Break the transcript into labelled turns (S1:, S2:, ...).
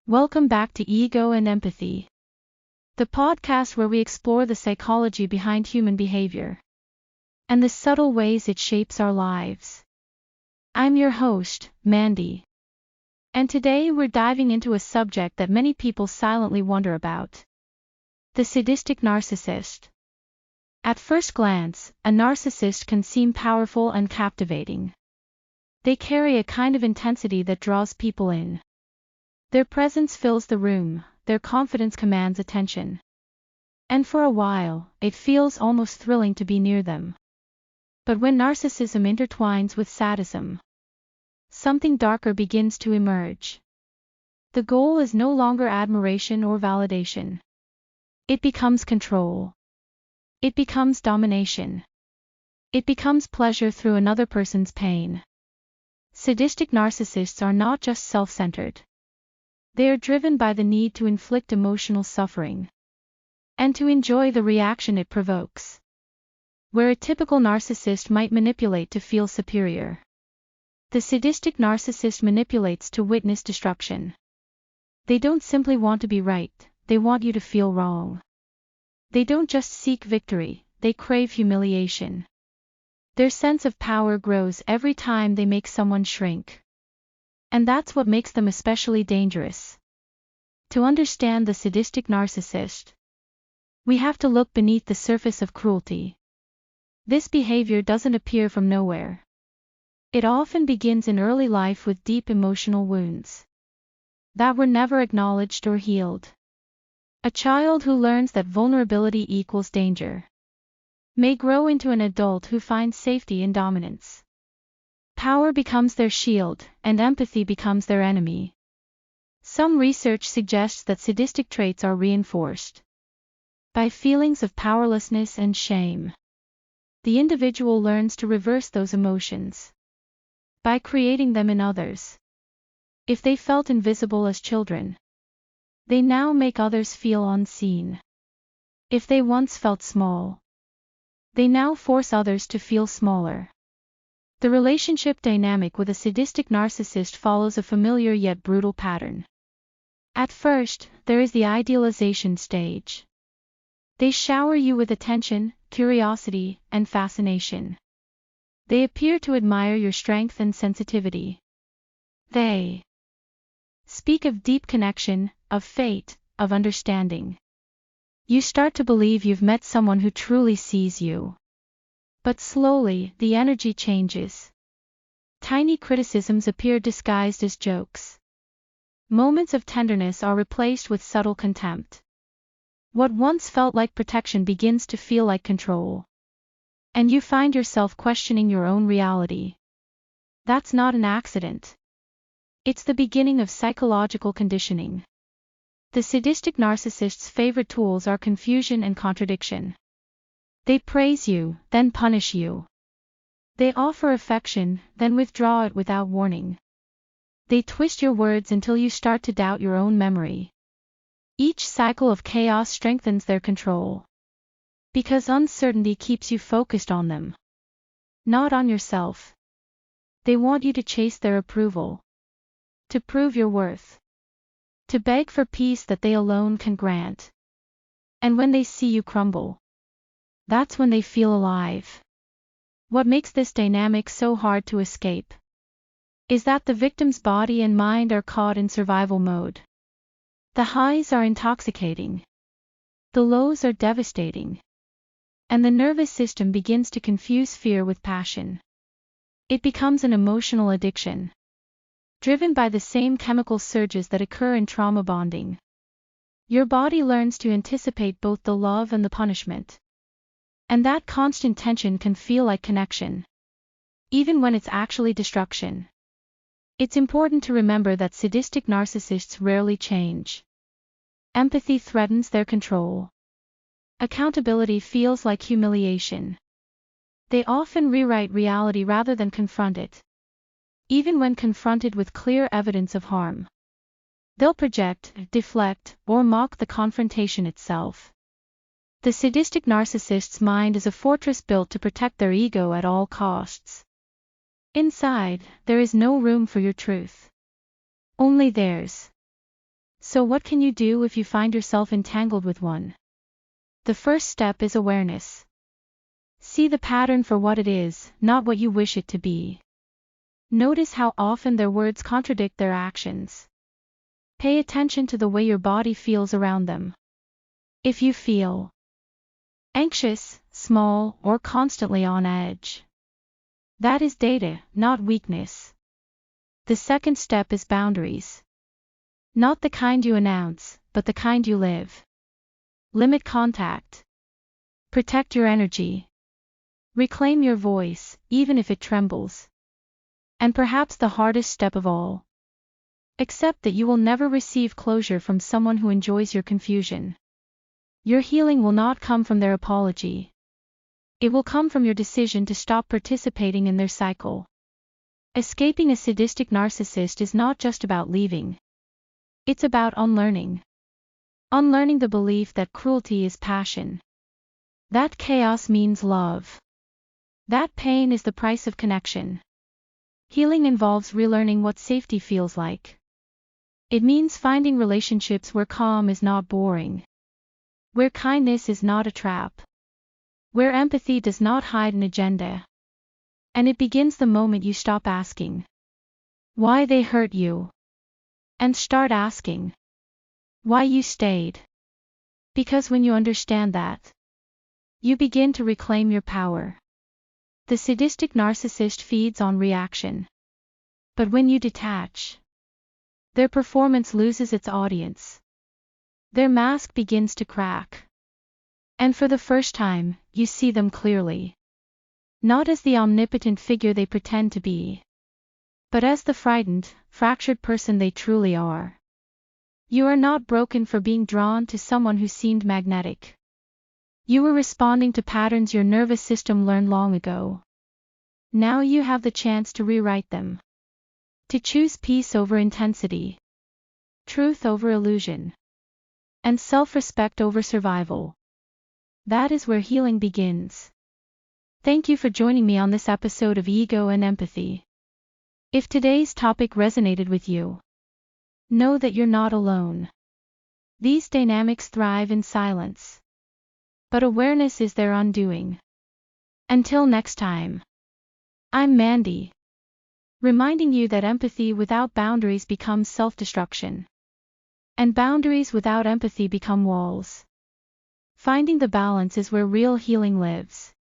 S1: Welcome back to Ego and Empathy, the podcast where we explore the psychology behind human behavior and the subtle ways it shapes our lives. I'm your host, Mandy, and today we're diving into a subject that many people silently wonder about: the sadistic narcissist. At first glance, a narcissist can seem powerful and captivating. They carry a kind of intensity that draws people in. Their presence fills the room, their confidence commands attention. And for a while, it feels almost thrilling to be near them. But when narcissism intertwines with sadism, something darker begins to emerge. The goal is no longer admiration or validation. It becomes control. It becomes domination. It becomes pleasure through another person's pain. Sadistic narcissists are not just self-centered. They are driven by the need to inflict emotional suffering and to enjoy the reaction it provokes. Where a typical narcissist might manipulate to feel superior, the sadistic narcissist manipulates to witness destruction. They don't simply want to be right, they want you to feel wrong. They don't just seek victory, they crave humiliation. Their sense of power grows every time they make someone shrink. And that's what makes them especially dangerous. To understand the sadistic narcissist, we have to look beneath the surface of cruelty. This behavior doesn't appear from nowhere. It often begins in early life with deep emotional wounds that were never acknowledged or healed. A child who learns that vulnerability equals danger may grow into an adult who finds safety in dominance. Power becomes their shield, and empathy becomes their enemy. Some research suggests that sadistic traits are reinforced by feelings of powerlessness and shame. The individual learns to reverse those emotions by creating them in others. If they felt invisible as children, they now make others feel unseen. If they once felt small, they now force others to feel smaller. The relationship dynamic with a sadistic narcissist follows a familiar yet brutal pattern. At first, there is the idealization stage. They shower you with attention, curiosity, and fascination. They appear to admire your strength and sensitivity. They speak of deep connection, of fate, of understanding. You start to believe you've met someone who truly sees you. But slowly, the energy changes. Tiny criticisms appear disguised as jokes. Moments of tenderness are replaced with subtle contempt. What once felt like protection begins to feel like control. And you find yourself questioning your own reality. That's not an accident. It's the beginning of psychological conditioning. The sadistic narcissist's favorite tools are confusion and contradiction. They praise you, then punish you. They offer affection, then withdraw it without warning. They twist your words until you start to doubt your own memory. Each cycle of chaos strengthens their control. Because uncertainty keeps you focused on them, not on yourself. They want you to chase their approval, to prove your worth, to beg for peace that they alone can grant. And when they see you crumble, that's when they feel alive. What makes this dynamic so hard to escape is that the victim's body and mind are caught in survival mode. The highs are intoxicating. The lows are devastating. And the nervous system begins to confuse fear with passion. It becomes an emotional addiction, driven by the same chemical surges that occur in trauma bonding. Your body learns to anticipate both the love and the punishment. And that constant tension can feel like connection, even when it's actually destruction. It's important to remember that sadistic narcissists rarely change. Empathy threatens their control. Accountability feels like humiliation. They often rewrite reality rather than confront it. Even when confronted with clear evidence of harm, they'll project, deflect, or mock the confrontation itself. The sadistic narcissist's mind is a fortress built to protect their ego at all costs. Inside, there is no room for your truth. Only theirs. So what can you do if you find yourself entangled with one? The first step is awareness. See the pattern for what it is, not what you wish it to be. Notice how often their words contradict their actions. Pay attention to the way your body feels around them. If you feel anxious, small, or constantly on edge, that is data, not weakness. The second step is boundaries. Not the kind you announce, but the kind you live. Limit contact. Protect your energy. Reclaim your voice, even if it trembles. And perhaps the hardest step of all, accept that you will never receive closure from someone who enjoys your confusion. Your healing will not come from their apology. It will come from your decision to stop participating in their cycle. Escaping a sadistic narcissist is not just about leaving. It's about unlearning. Unlearning the belief that cruelty is passion. That chaos means love. That pain is the price of connection. Healing involves relearning what safety feels like. It means finding relationships where calm is not boring. Where kindness is not a trap. Where empathy does not hide an agenda. And it begins the moment you stop asking why they hurt you, and start asking why you stayed. Because when you understand that, you begin to reclaim your power. The sadistic narcissist feeds on reaction. But when you detach, their performance loses its audience. Their mask begins to crack. And for the first time, you see them clearly. Not as the omnipotent figure they pretend to be, but as the frightened, fractured person they truly are. You are not broken for being drawn to someone who seemed magnetic. You were responding to patterns your nervous system learned long ago. Now you have the chance to rewrite them. To choose peace over intensity, truth over illusion, and self-respect over survival. That is where healing begins. Thank you for joining me on this episode of Ego and Empathy. If today's topic resonated with you, know that you're not alone. These dynamics thrive in silence. But awareness is their undoing. Until next time, I'm Mandy, reminding you that empathy without boundaries becomes self-destruction. And boundaries without empathy become walls. Finding the balance is where real healing lives.